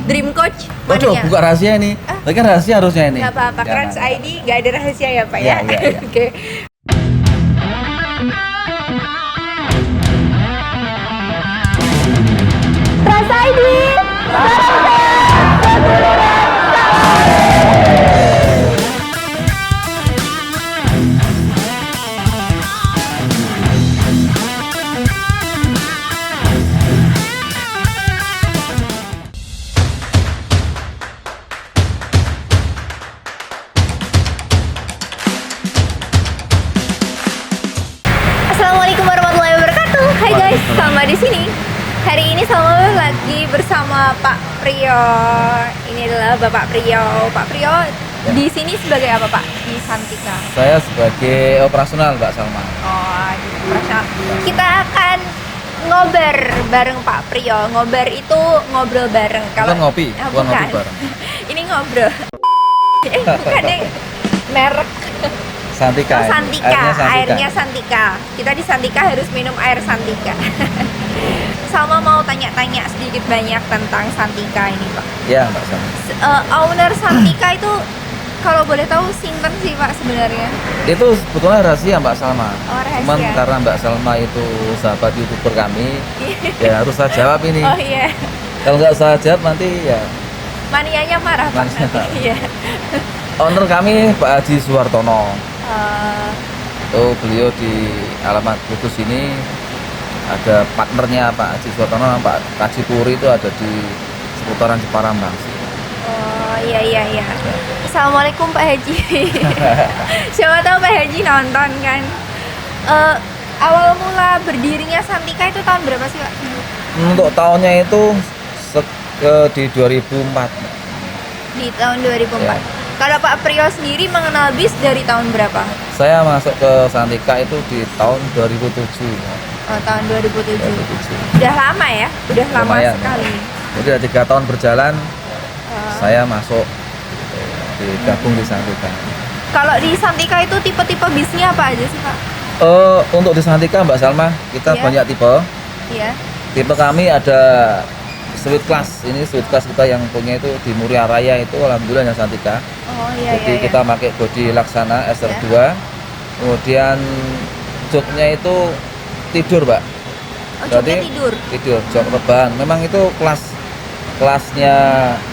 Dream Coach Waduh, mananya? buka rahasia ini. Tapi kan rahasia harusnya ini. Nggak apa-apa, Jangan. Crunch ID nggak ada rahasia ya Pak Iya, ya? iya, iya. Oke. Crunch ID. Assalamualaikum warahmatullahi wabarakatuh. Hai guys, Salma di sini. Hari ini Salma lagi bersama Pak Priyo. Ini adalah Bapak Priyo. Pak Priyo di sini sebagai apa Pak? Di Santika. Saya sebagai operasional Mbak Salma. Oh, di operasional. Kita akan ngobar bareng Pak Priyo. Ngobar itu ngobrol bareng. Bukan ngopi, bukan ngopi bareng. Ini ngobrol. Bukan deh. Merek. Santika. Oh, Santika. Airnya Santika. Kita di Santika harus minum air Santika. Salma mau tanya-tanya sedikit banyak tentang Santika ini, Pak. Ya, Mbak Salma. Owner Santika itu kalau boleh tahu sinten sih, Pak sebenarnya? Itu sebetulnya rahasia Mbak Salma. Oh, rahasia. Cuman karena Mbak Salma itu sahabat YouTuber kami, ya harus saya jawab ini. Oh iya. Kalau nggak saya jawab nanti ya Manianya marah, Pak. Mania. Nanti. Iya. owner kami Pak Haji Suwartono. Eh, Itu beliau di alamat Kudus ini ada partnernya Pak Haji Suwartono sama Pak Haji Puri itu ada di seputaran Jepara Bang. oh iya. Assalamualaikum Pak Haji. Siapa tahu Pak Haji nonton kan. Awal mula berdirinya Santika itu tahun berapa sih Pak? Untuk tahunnya itu di 2004. Di tahun 2004. Ya. Kalau Pak Priyo sendiri mengenal bis dari tahun berapa? Saya masuk ke Santika itu di tahun 2007. Oh, tahun 2007. 2007. Udah lama ya? Udah lama Lumayan. sekali. Jadi ada 3 tahun berjalan, Eh, saya masuk digabung di Santika. Kalau di Santika itu tipe-tipe bisnya apa aja sih Pak? Untuk di Santika Mbak Salma, kita Iya. banyak tipe. Iya. Tipe kami ada Sweet Class. Ini Sweet Class kita yang punya itu di Muria Raya itu alhamdulillah yang Santika. Oh iya. Jadi iya. kita pakai bodi Laksana SR2. Kemudian joknya itu tidur, Mbak. Oh, joknya tidur. Jok rebahan. Memang itu kelasnya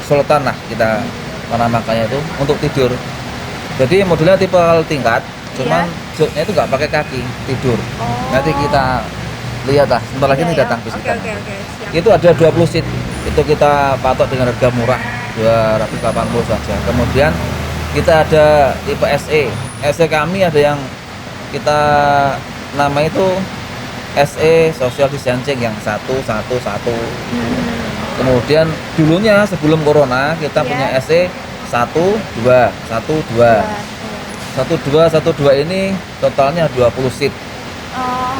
Sultan lah kita menamakannya itu untuk tidur. Jadi modelnya tipe tingkat, cuman joknya itu nggak pakai kaki, tidur. Oh. Nanti kita lihat lah, sebentar lagi ini Iya, datang bis Oke, kita. oke. Siap. Itu ada 20 seat, itu kita patok dengan harga murah 280 saja. Kemudian kita ada tipe SE kami ada yang kita nama itu SE social distancing yang 111. Kemudian dulunya sebelum corona kita Iya. punya SE 12 ini totalnya 20 seat. Oh.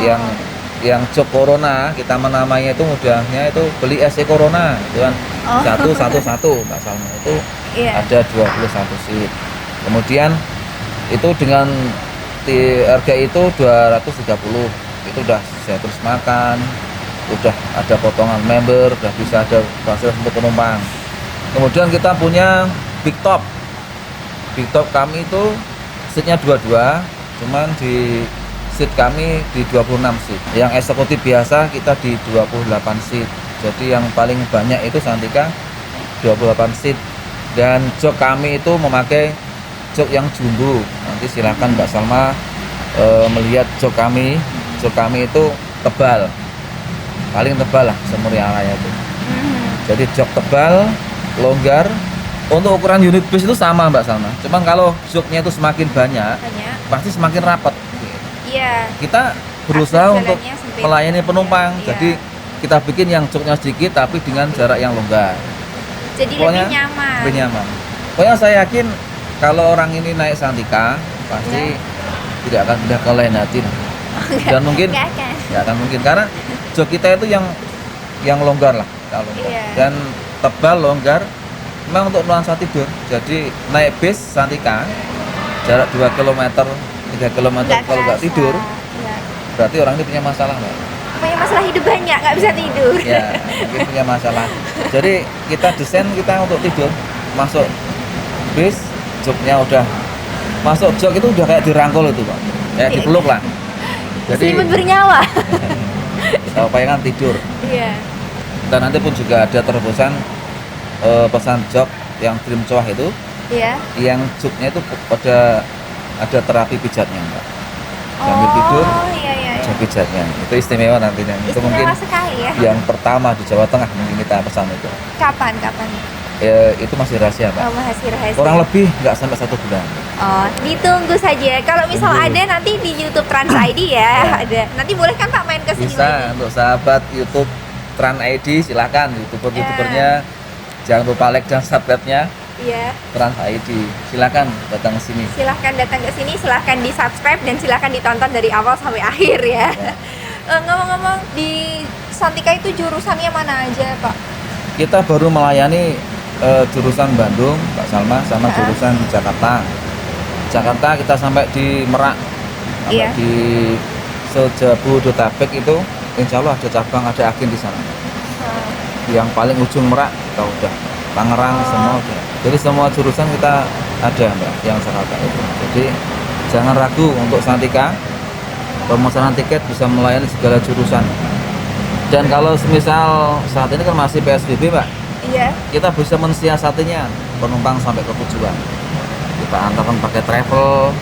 Yang jok corona kita menamainya itu mudahnya itu beli SE corona itu kan Oh. 111 Mbak Salma itu Iya. ada 21 seat. Kemudian itu dengan harga itu 230 itu udah saya terus makan, udah ada potongan member, udah bisa ada fasilitas untuk penumpang. Kemudian kita punya Big Top kami itu seatnya 22, cuman di seat kami di 26 seat. Yang eksekutif biasa kita di 28 seat. Jadi yang paling banyak itu Santika 28 seat. Dan jok kami itu memakai jok yang jumbo. Nanti silakan Mbak Salma melihat jok kami. Jok kami itu tebal, paling tebal lah Muria Raya itu. Jadi jok tebal, longgar. Untuk ukuran unit bus itu sama Mbak Salma. Cuman kalau joknya itu semakin banyak, pasti semakin rapat. Iya. Kita berusaha Akses untuk jalannya sempit. melayani penumpang. Iya. Jadi kita bikin yang joknya sedikit tapi dengan jarak yang longgar. Jadi Pokoknya lebih nyaman. Lebih nyaman. Pokoknya saya yakin kalau orang ini naik Santika pasti tidak akan pindah ke lain hati. Dan mungkin Nggak akan. nggak akan mungkin karena jok kita itu yang longgar lah, kalau Iya. dan tebal longgar. Memang untuk nuansa tidur. Jadi naik bis Santika jarak 2 km, 3 km kalau nggak tidur Iya. berarti orang ini punya masalah Mbak. Punya masalah hidup banyak, nggak bisa tidur. Ya, mungkin punya masalah. Jadi kita desain kita untuk tidur, masuk bis, joknya udah masuk jok itu udah kayak dirangkul itu Pak, kayak dipeluk lah. Jadi Selimut bernyawa. kita upayakan tidur. Iya. Dan nanti pun juga ada terobosan pesan jok yang Dream Coah itu, Iya. yang joknya itu ada terapi pijatnya Mbak. Sambil tidur, Iya, iya, iya. ada pijatnya. Itu istimewa nantinya. Itu mungkin Istimewa sekali ya. yang pertama di Jawa Tengah mungkin kita pesan itu. Kapan? Itu masih rahasia Pak. Oh, rahasia. Kurang lebih nggak sampai 1 bulan. Oh, ditunggu saja. Kalau misal Tunggu. ada nanti di YouTube Trans ID ya, Ya. ada. Nanti boleh kan Pak main ke sini Bisa lagi? untuk sahabat YouTube Trans ID silakan, youtubernya jangan lupa like dan subscribe-nya Iya. Trans ID. Silakan datang ke sini. Silahkan datang ke sini, silahkan di subscribe dan silahkan ditonton dari awal sampai akhir ya. Ya. Ngomong-ngomong, di Santika itu jurusannya mana aja Pak? Kita baru melayani jurusan Bandung, Pak Salma, sama jurusan Jakarta. Jakarta kita sampai di Merak, sampai Iya. di Sejabodetabek itu, insya Allah ada cabang, ada agen di sana. Yang paling ujung Merak kita udah, Tangerang semua udah. Jadi semua jurusan kita ada Mbak, yang Jakarta itu. Jadi jangan ragu untuk Santika, pemesanan tiket bisa melayani segala jurusan. Dan kalau semisal saat ini kan masih PSBB Mbak, Iya. kita bisa mensiasatinya penumpang sampai ke tujuan. Kita antarkan pakai travel,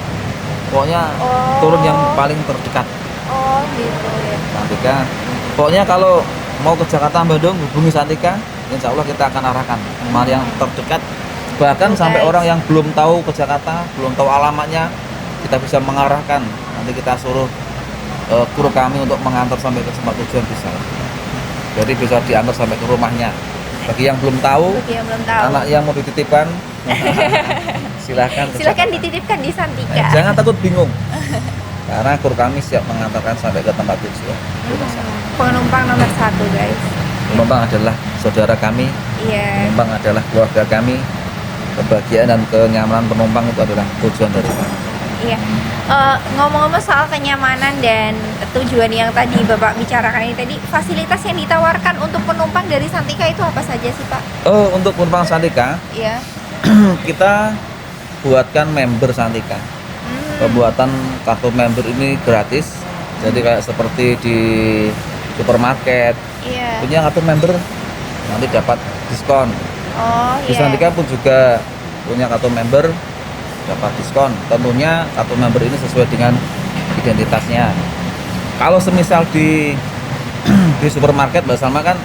pokoknya Oh. turun yang paling terdekat Oh gitu ya. Santika. Pokoknya kalau mau ke Jakarta Bandung hubungi Santika, insya Allah kita akan arahkan kemana yang terdekat. Bahkan Oke. sampai orang yang belum tahu ke Jakarta, belum tahu alamatnya, kita bisa mengarahkan. Nanti kita suruh kru kami untuk mengantar sampai ke tempat tujuan bisa. Jadi bisa diantar sampai ke rumahnya. Bagi yang belum tahu, Bagi yang belum tahu, anak yang mau dititipkan, silahkan. ke silahkan Jakarta. dititipkan di Santika. Jangan takut bingung, karena kru kami siap mengantarkan sampai ke tempat tujuan. Penumpang nomor 1 guys. Penumpang adalah saudara kami, Iya. penumpang adalah keluarga kami. Kebahagiaan dan kenyamanan penumpang itu adalah tujuan dari kami. Iya. Ngomong-ngomong soal kenyamanan dan tujuan yang tadi Bapak bicarakan ini tadi, fasilitas yang ditawarkan untuk penumpang dari Santika itu apa saja sih Pak? Untuk penumpang Santika, Iya. kita buatkan member Santika. Pembuatan kartu member ini gratis. Jadi kayak seperti di supermarket, Iya. punya kartu member nanti dapat diskon. Oh Di iya. Santika pun juga punya kartu member dapat diskon. Tentunya kartu member ini sesuai dengan identitasnya. Kalau semisal di di supermarket Mbak Salma kan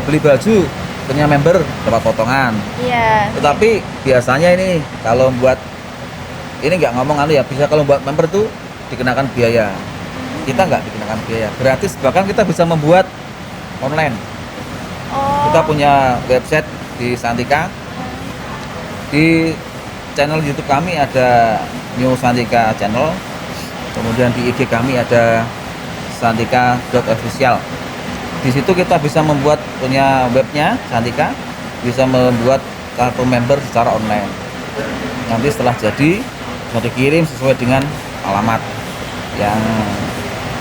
beli baju punya member dapat potongan. Iya. Tetapi biasanya ini kalau buat ini nggak ngomong anu ya, bisa kalau buat member tuh dikenakan biaya. Kita nggak dikenakan biaya, gratis. Bahkan kita bisa membuat online. Oh. Kita punya website di Santika. Di channel YouTube kami ada New Santika Channel. Kemudian di IG kami ada santika.official. Di situ kita bisa membuat punya webnya Santika, bisa membuat kartu member secara online. Nanti setelah jadi bisa dikirim sesuai dengan alamat yang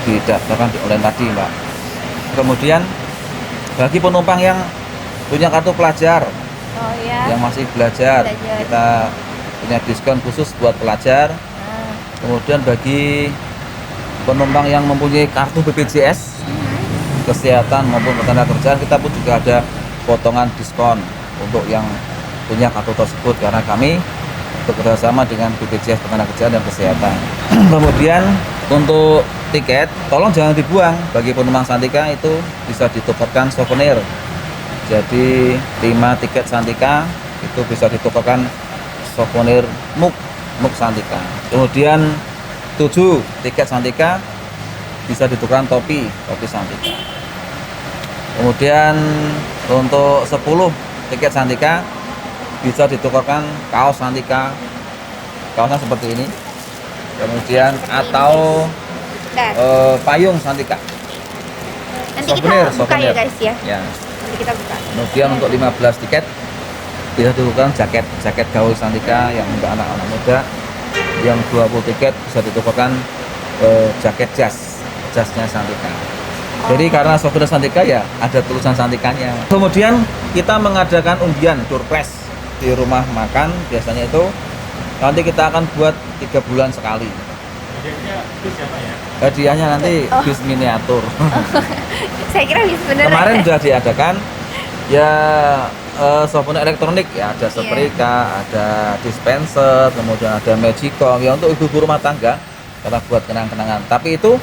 didaftarkan di online tadi, Mbak. Kemudian bagi penumpang yang punya kartu pelajar, Oh ya. yang masih belajar, kita punya diskon khusus buat pelajar. Kemudian bagi penumpang yang mempunyai kartu BPJS kesehatan maupun ketenagakerjaan, kita pun juga ada potongan diskon untuk yang punya kartu tersebut, karena kami bekerja sama dengan BPJS ketenagakerjaan dan kesehatan. Kemudian untuk tiket, tolong jangan dibuang. Bagi penumpang Santika itu bisa ditukarkan souvenir. Jadi 5 tiket Santika itu bisa ditukarkan souvenir mug Santika. Kemudian 7 tiket Santika bisa ditukarkan topi Santika. Kemudian untuk 10 tiket Santika bisa ditukarkan kaos Santika. Kaosnya seperti ini. Kemudian atau payung Santika. Nanti Souvenir, kita buka ya souvenir. guys ya. Ya. Nanti kita buka. Kemudian untuk 15 tiket bisa ditukarkan jaket gaul Santika yang untuk anak-anak muda. Yang 20 tiket bisa ditukarkan jaket jasnya Santika. Jadi karena souvenir Santika ya ada tulisan Santikanya. Kemudian kita mengadakan undian door prize di rumah makan. Biasanya itu nanti kita akan buat 3 bulan sekali. Hadiahnya nanti bis miniatur. Saya kira bis beneran. Kemarin sudah diadakan ya souvenir elektronik ya, ada setrika, ada dispenser, kemudian ada magicom ya untuk ibu-ibu rumah tangga karena buat kenang-kenangan. Tapi itu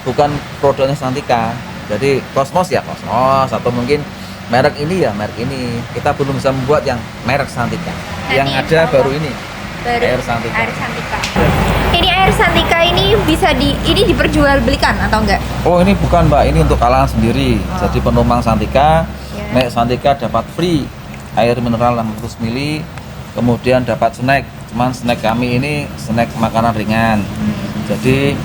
bukan produknya Santika. Jadi Cosmos ya Cosmos, atau mungkin merek ini ya merek ini. Kita belum bisa membuat yang merek Santika. Yang ada baru ini. Air Santika. Air Santika. Ini air Santika ini bisa ini diperjualbelikan atau enggak? Oh, ini bukan, Mbak. Ini untuk kalangan sendiri. Jadi penumpang Santika, naik Santika dapat free air mineral 600 ml, kemudian dapat snack. Cuman snack kami ini snack makanan ringan. Jadi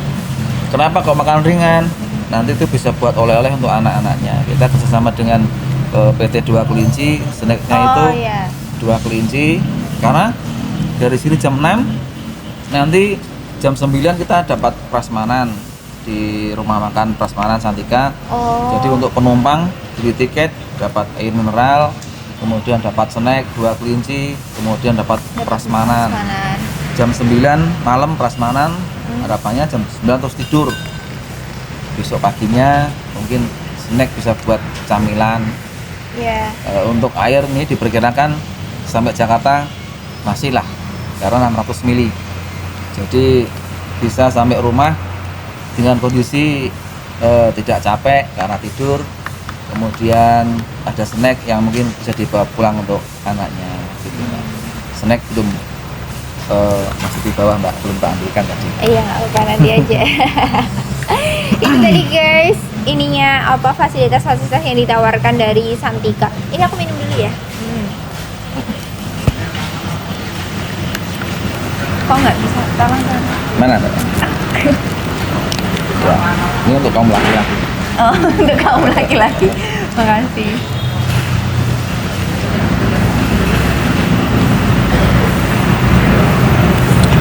kenapa kok makanan ringan? Nanti itu bisa buat oleh-oleh untuk anak-anaknya. Kita kerjasama dengan PT 2 Kelinci, snacknya itu 2 kelinci. Karena dari sini jam 6, nanti jam 9 kita dapat prasmanan di rumah makan prasmanan Santika. Jadi untuk penumpang beli tiket dapat air mineral, kemudian dapat snack 2 kelinci, kemudian dapat prasmanan. Jam 9 malam prasmanan, harapannya jam 9 terus tidur. Besok paginya mungkin snack bisa buat camilan. Untuk air ini diperkirakan sampai Jakarta masih lah, karena 600 ml. Jadi bisa sampai rumah dengan kondisi tidak capek karena tidur. Kemudian ada snack yang mungkin bisa dibawa pulang untuk anaknya gitu, Mbak. Snack belum masih di bawah, Mbak, belum tak ambilkan tadi. Iya, nggak apa-apa, nanti aja. Itu tadi guys, ininya apa fasilitas-fasilitas yang ditawarkan dari Santika. Ini aku minum dulu ya. Kok nggak bisa? Tolong. Mana? Ya, ini untuk kaum laki-laki. Oh, untuk kamu laki-laki. Makasih.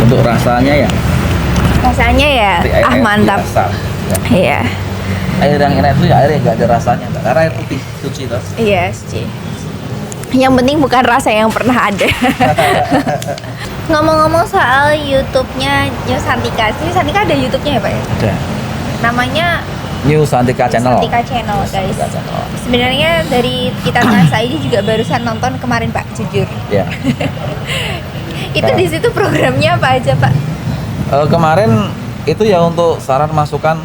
Untuk rasanya ya. Rasanya ya, Air mantap. biasa, ya. Iya. Air yang enak itu ya air yang nggak ada rasanya, Mbak. Karena air putih suci toh. Iya, sih. Yang penting bukan rasa yang pernah ada. Ngomong-ngomong soal YouTube-nya New Santika, ini Santika ada YouTube-nya ya Pak ya? Ada. Namanya New Santika Channel. Santika Channel, guys. Santika Channel. Sebenarnya dari kita Nasa ini juga barusan nonton kemarin Pak, jujur. Ya. Itu di situ programnya apa aja Pak? Kemarin itu ya untuk saran masukan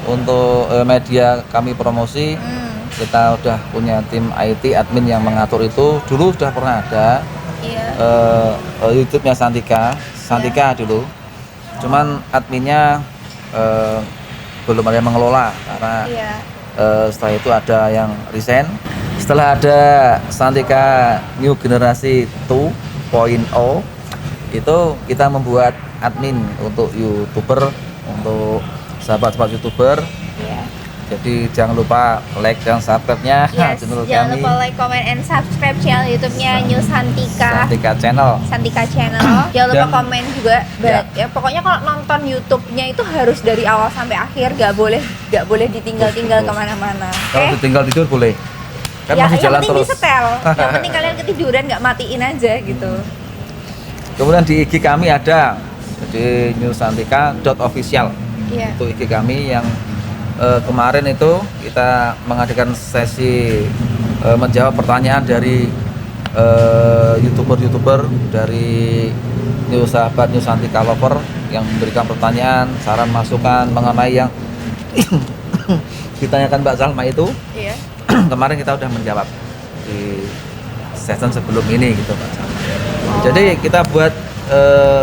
untuk media kami promosi. Kita udah punya tim IT admin yang mengatur itu. Dulu sudah pernah ada. YouTube-nya Santika dulu. Cuman adminnya belum ada yang mengelola karena setelah itu ada yang resign. Setelah ada Santika New Generasi 2.0 itu kita membuat admin untuk YouTuber, untuk sahabat-sahabat YouTuber. Jadi jangan lupa like dan subscribe-nya channel jangan kami. lupa like, comment, and subscribe channel YouTube-nya New Santika. Santika Channel. Santika Channel. Jangan lupa komen juga. Ya, pokoknya kalau nonton YouTube-nya itu harus dari awal sampai akhir, nggak boleh ditinggal-tinggal kemana-mana. Kalau ditinggal tidur boleh. Kan Ya, masih yang jalan penting terus. disetel. Yang penting kalian ketiduran nggak matiin aja gitu. Kemudian di IG kami ada jadi newsantika.official. Itu IG kami yang kemarin itu kita mengadakan sesi menjawab pertanyaan dari youtuber dari sahabat New Santika Lover yang memberikan pertanyaan, saran, masukan mengenai yang ditanyakan Mbak Salma itu. Kemarin kita udah menjawab di session sebelum ini gitu, Mbak Salma. Jadi kita buat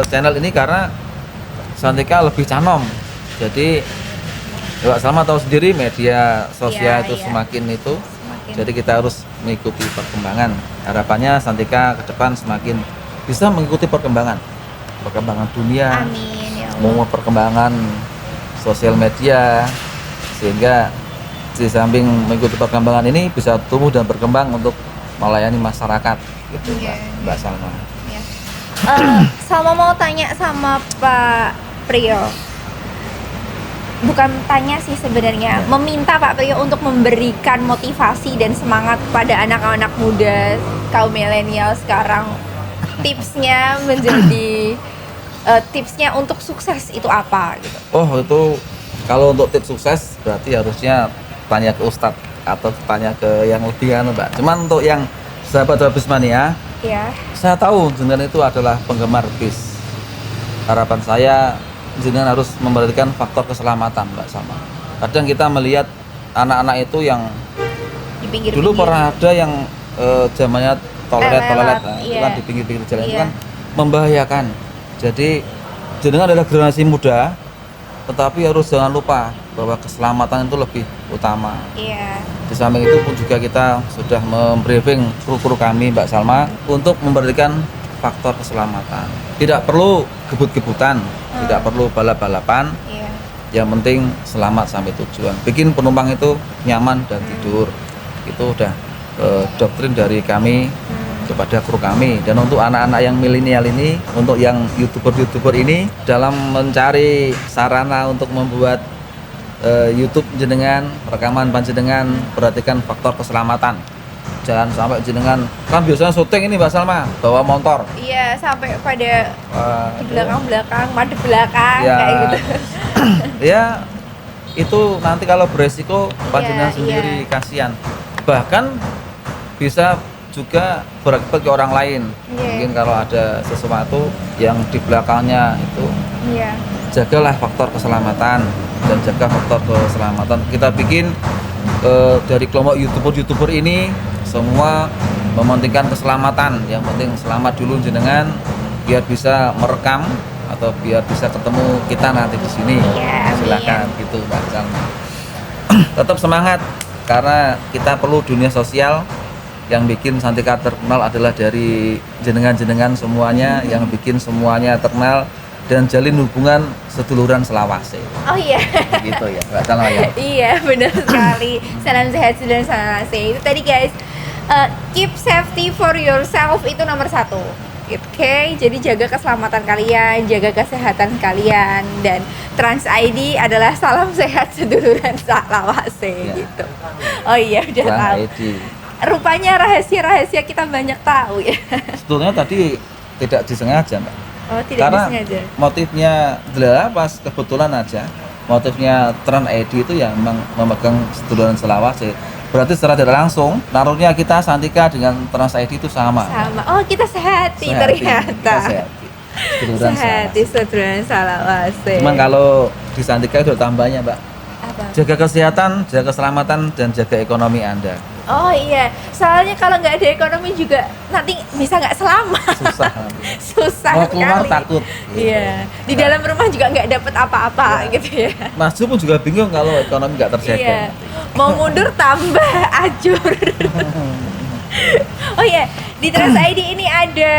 channel ini karena Santika lebih canom. Jadi Mbak Salma tahu sendiri media sosial itu semakin itu. Jadi kita harus mengikuti perkembangan. Harapannya Santika ke depan semakin bisa mengikuti perkembangan dunia. Amin ya Allah. Mau perkembangan sosial media sehingga di samping mengikuti perkembangan ini bisa tumbuh dan berkembang untuk melayani masyarakat gitu, Mbak Salma. Salma mau tanya sama Pak Priyo. bukan tanya sih sebenarnya, meminta Pak Priyo untuk memberikan motivasi dan semangat kepada anak-anak muda kaum milenial sekarang. Tipsnya menjadi tipsnya untuk sukses itu apa gitu? Oh itu kalau untuk tips sukses berarti harusnya tanya ke Ustadz atau tanya ke yang lebih Mbak. Cuman untuk yang sahabat Bismania, Ya. saya tahu jenengan itu adalah penggemar bis. Harapan saya jenengan harus memperhatikan faktor keselamatan Mbak Salma. Kadang kita melihat anak-anak itu yang Di pinggir dulu pernah ada yang zamannya toilet, Lewat, nah, itu iya. kan di pinggir-pinggir jalan itu Iya. kan membahayakan. Jadi jenengan adalah generasi muda, tetapi harus jangan lupa bahwa keselamatan itu lebih utama. Iya. Di samping itu pun juga kita sudah membriefing kru-kru kami Mbak Salma untuk memperhatikan faktor keselamatan. Tidak perlu gebut-gebutan, tidak perlu balap-balapan. Iya. Yang penting selamat sampai tujuan. Bikin penumpang itu nyaman dan tidur. Itu udah doktrin dari kami kepada kru kami. Dan untuk anak-anak yang milenial ini, untuk yang youtuber ini dalam mencari sarana untuk membuat YouTube jenengan, rekaman panjenengan, perhatikan faktor keselamatan. Jangan sampai jenengan, kan biasanya syuting ini Mbak Salma bawa motor. Iya, sampai pada Wah, di belakang-belakang, madep belakang Ya. kayak gitu. Ya itu nanti kalau beresiko panjenengan Iya, sendiri kasihan. Bahkan bisa juga berakibat ke orang lain. Iya. Mungkin kalau ada sesuatu yang di belakangnya itu, Iya. jagalah faktor keselamatan dan jaga faktor keselamatan. Kita bikin dari kelompok youtuber ini semua mementingkan keselamatan. Yang penting selamat dulu jenengan biar bisa merekam atau biar bisa ketemu kita nanti di sini. Iya, amin. Silakan gitu Mbak Salma. Tetap semangat karena kita perlu dunia sosial. Yang bikin Santika terkenal adalah dari jenengan-jenengan semuanya, yang bikin semuanya terkenal dan jalin hubungan seduluran selawase. Oh iya. Gitu ya Mbak Salma ya. Iya, benar sekali. Salam sehat dan salam sehat. Itu tadi guys, keep safety for yourself itu nomor 1. Oke, jadi jaga keselamatan kalian, jaga kesehatan kalian, dan Trans ID adalah salam sehat seduluran salawase Ya. gitu. Oh iya, udah Bang tahu. Edi. Rupanya rahasia-rahasia kita banyak tahu ya. Sebetulnya tadi tidak disengaja Mbak. Oh, tidak Karena disengaja. motifnya adalah pas kebetulan aja motifnya Trans ID itu ya memang memegang seduluran selawase. Berarti secara tidak langsung naruhnya kita Santika dengan Trans ID itu sama. Sama. Oh, kita sehati Sehati, ternyata. kita sehati. Seduluran Sehati selawase. seduluran salawase. Cuman kalau di Santika itu ada tambahnya Mbak. Apa? Jaga kesehatan, jaga keselamatan dan jaga ekonomi Anda. Oh iya, soalnya kalau nggak ada ekonomi juga nanti bisa nggak selamat. Susah. Susah Mau keluar sekali. takut. Iya, di Nah. dalam rumah juga nggak dapat apa-apa Ya. gitu ya. Mas Ju pun juga bingung kalau ekonomi nggak terjaga. Iya, mau mundur tambah ajur. Oh iya, di Trans ID ini ada,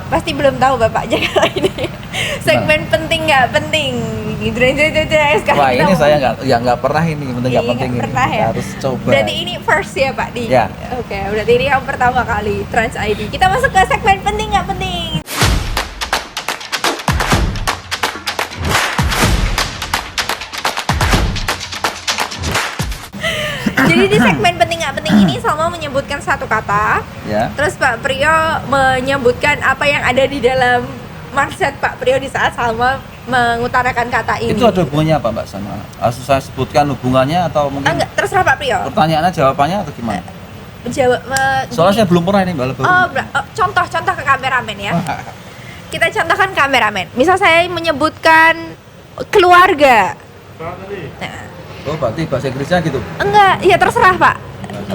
pasti belum tahu Bapak jaga ini. Segmen penting nggak penting. Wah ini saya nggak pernah ini, penting nggak Iya, penting nggak ini. pernah ya? Harus coba. Berarti ini first ya Pak Di? Ya. Oke, berarti ini yang pertama kali Trans ID. Kita masuk ke segmen penting nggak penting. Jadi di segmen penting nggak penting ini Salma menyebutkan satu kata, Ya. terus Pak Priyo menyebutkan apa yang ada di dalam mindset Pak Priyo di saat Salma mengutarakan kata ini. Itu ada hubungannya apa Mbak sama? Harus saya sebutkan hubungannya atau mungkin Enggak, terserah Pak Priyo. pertanyaannya jawabannya atau gimana? Jawab. Soalnya saya belum pernah ini Mbak. Baru. Contoh ke kameramen ya. Kita contohkan kameramen. Misal saya menyebutkan keluarga. Nah, Oh berarti bahasa Inggrisnya gitu. enggak, ya terserah Pak.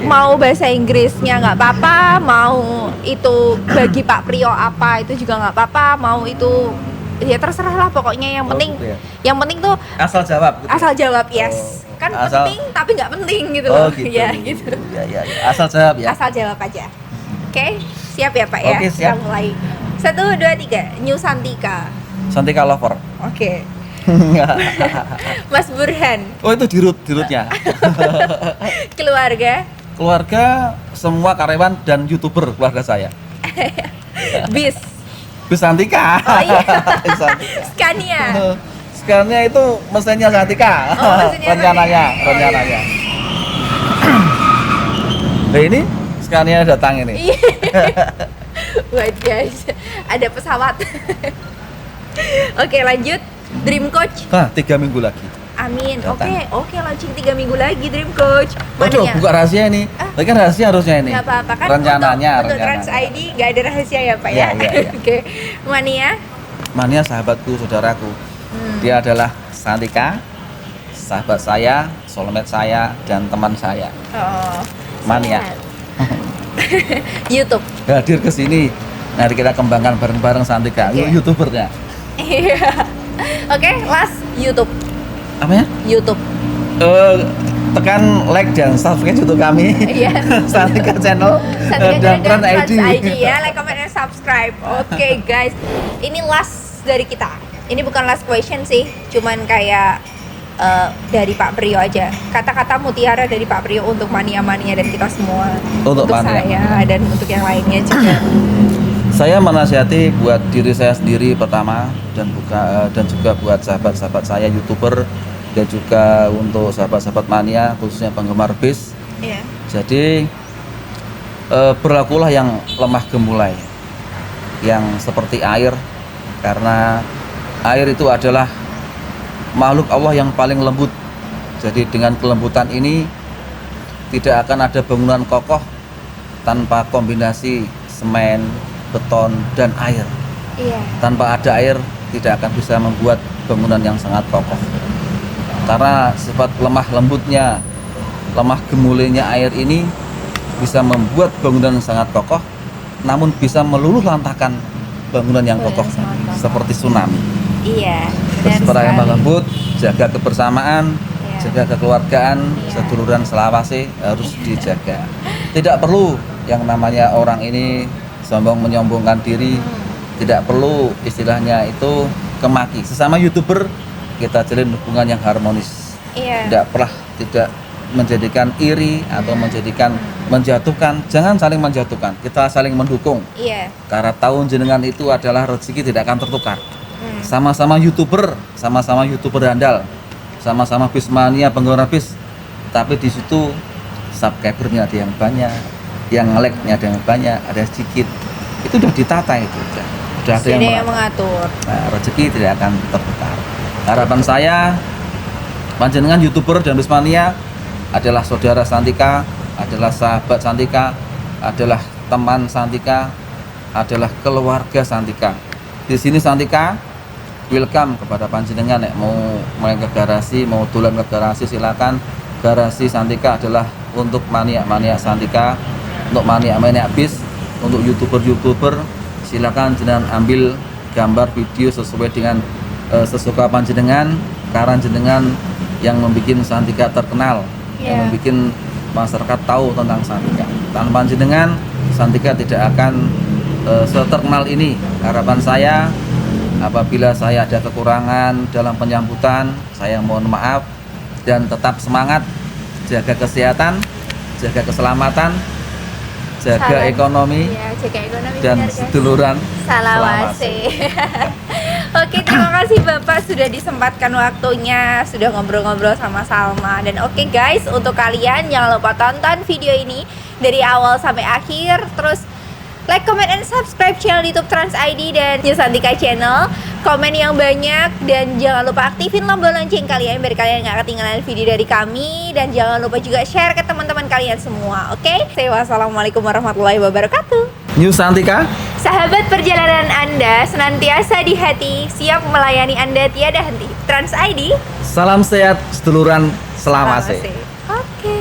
Mau bahasa Inggrisnya nggak apa-apa, mau itu bagi Pak Priyo apa itu juga nggak apa-apa, mau itu ya terserah lah pokoknya yang Oh, penting, gitu ya. yang penting tuh Asal jawab. Gitu. asal jawab yes. Oh, Kan asal- penting tapi nggak penting gitu Oh loh. gitu. Ya gitu. Ya. Asal jawab ya. Asal jawab aja. Oke, siap ya Pak ya? Oke, siap. Kita mulai. 1, 2, 3. New Santika. Santika lover. Oke. Mas Burhan. Oh itu dirutnya. Keluarga. Keluarga semua karyawan dan YouTuber keluarga saya. Bis. Bis Santika. Oh iya. Bis Santika. Scania. Scannya itu mesinnya Santika. Oh, mesinnya rencananya. Nah ini Scania datang ini. Iya. Buat guys, ada pesawat. Oke, lanjut. Dream Coach. 3 minggu lagi. Amin. Datang. Oke, launching 3 minggu lagi Dream Coach. Waduh, Mania. buka rahasia ini. Tapi kan rahasia harusnya ini. Nggak apa-apa kan Rencananya. untuk Trans ID nggak ada rahasia ya Pak ya? Iya. Oke. Mania. Mania sahabatku, saudaraku. Dia adalah Santika, sahabat saya, soulmate saya, dan teman saya. Oh. Mania. Sehat. YouTube. Hadir ke sini. Mari kita kembangkan bareng-bareng Santika. Oke. YouTubernya. Iya. Oke, last YouTube. Apa ya? YouTube. Tekan like dan subscribe YouTube kami. Iya. Santika Channel Santika dan Channel Trans Trans ID. ID ya, like, comment, and subscribe. Oke guys, ini last dari kita. Ini bukan last question sih, cuman kayak dari Pak Priyo aja. Kata-kata mutiara dari Pak Priyo untuk mania-mania dan kita semua. Untuk mania. saya dan untuk yang lainnya juga. Saya menasihati buat diri saya sendiri pertama dan juga buat sahabat-sahabat saya YouTuber dan juga untuk sahabat-sahabat mania khususnya penggemar bis. Iya. Jadi berlakulah yang lemah gemulai, yang seperti air, karena air itu adalah makhluk Allah yang paling lembut. Jadi dengan kelembutan ini tidak akan ada bangunan kokoh tanpa kombinasi semen, beton, dan air. Iya. Tanpa ada air tidak akan bisa membuat bangunan yang sangat kokoh. Karena sifat lemah lembutnya, lemah gemulainya air ini bisa membuat bangunan yang sangat kokoh, namun bisa meluluh lantakan bangunan yang kokoh seperti tsunami. Iya. Bersepara yang lembut, jaga kebersamaan, Iya. jaga kekeluargaan, Iya. seduluran selawase harus dijaga. Tidak perlu yang namanya orang ini sombong menyombongkan diri, tidak perlu istilahnya itu kemaki. Sesama YouTuber kita jalin hubungan yang harmonis. Iya. Tidak menjadikan iri atau menjatuhkan. Jangan saling menjatuhkan, kita saling mendukung. Iya. Karena tahun jenengan itu adalah rezeki tidak akan tertukar. Sama-sama YouTuber handal, sama-sama bismania penggemar bis, tapi di situ subscribernya ada yang banyak, yang like-nya ada yang banyak, ada sedikit. Itu udah ditata itu, udah ada yang mengatur. Nah, rezeki tidak akan tertukar. Harapan saya, panjenengan YouTuber dan bismania adalah saudara Santika, adalah sahabat Santika, adalah teman Santika, adalah keluarga Santika. Di sini Santika welcome kepada panjenengan. Mau main ke garasi, mau dolan ke garasi, silakan. Garasi Santika adalah untuk mania-mania Santika, untuk mania-mania bis, untuk YouTuber silakan jenengan ambil gambar video sesuai dengan sesuka panjenengan, karena jenengan yang membuat Santika terkenal, yang membuat masyarakat tahu tentang Santika. Tanpa panjenengan Santika tidak akan seterkenal ini. Harapan saya, apabila saya ada kekurangan dalam penyambutan, saya mohon maaf dan tetap semangat, jaga kesehatan, jaga keselamatan, jaga ekonomi, dan seduluran Salawase. Oke, terima kasih Bapak sudah disempatkan waktunya, sudah ngobrol-ngobrol sama Salma. Dan oke guys, untuk kalian jangan lupa tonton video ini dari awal sampai akhir. Terus like, comment, and subscribe channel YouTube Trans ID dan New Santika Channel. Komen yang banyak dan jangan lupa aktifin tombol lonceng kalian biar kalian nggak ketinggalan video dari kami. Dan jangan lupa juga share ke teman-teman kalian semua. Oke? Wassalamualaikum warahmatullahi wabarakatuh. New Santika, Sahabat perjalanan Anda senantiasa di hati, siap melayani Anda tiada henti. Trans ID. salam sehat seduluran selawase. Oke.